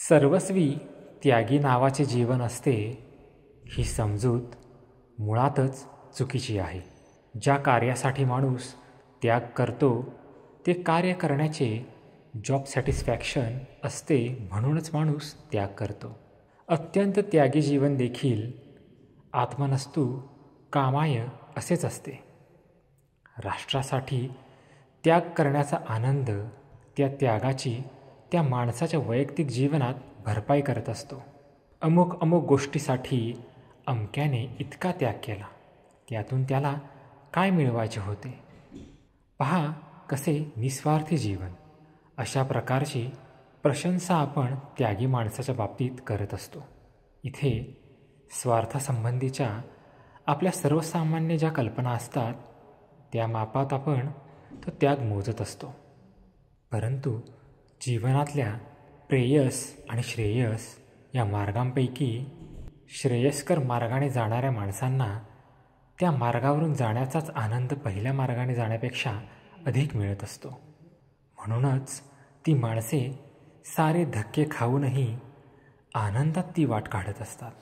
सर्वस्वी त्यागी नावाचे जीवन असते ही समजूत मुळातच चुकीची आहे. ज्या कार्यासाठी माणूस त्याग करतो ते कार्य करण्याचे जॉब सॅटिस्फॅक्शन असते, म्हणूनच माणूस त्याग करतो. अत्यंत त्यागी जीवन देखील आत्मनस्तु कामाय असेच असते. राष्ट्रासाठी त्याग करण्याचा आनंद त्या त्यागाची त्या माणसाच्या वैयक्तिक जीवनात भरपाई करत असतो. अमुक गोष्टीसाठी अमक्याने इतका त्याग केला, त्यातून त्याला काय मिळवायचे होते. पहा कसे निस्वार्थी जीवन. अशा प्रकारची प्रशंसा आपण त्यागी माणसाच्या बाबतीत करत असतो. इथे स्वार्थासंबंधीच्या आपल्या सर्वसामान्य ज्या कल्पना असतात त्या मापात आपण तो त्याग मोजत असतो. परंतु जीवनातल्या प्रेयस आणि श्रेयस या मार्गांपैकी श्रेयस्कर मार्गाने जाणाऱ्या माणसांना त्या मार्गावरून जाण्याचाच आनंद पहिल्या मार्गाने जाण्यापेक्षा अधिक मिळत असतो. म्हणूनच ती माणसे सारे धक्के खाऊनही आनंदात ती वाट काढत असतात.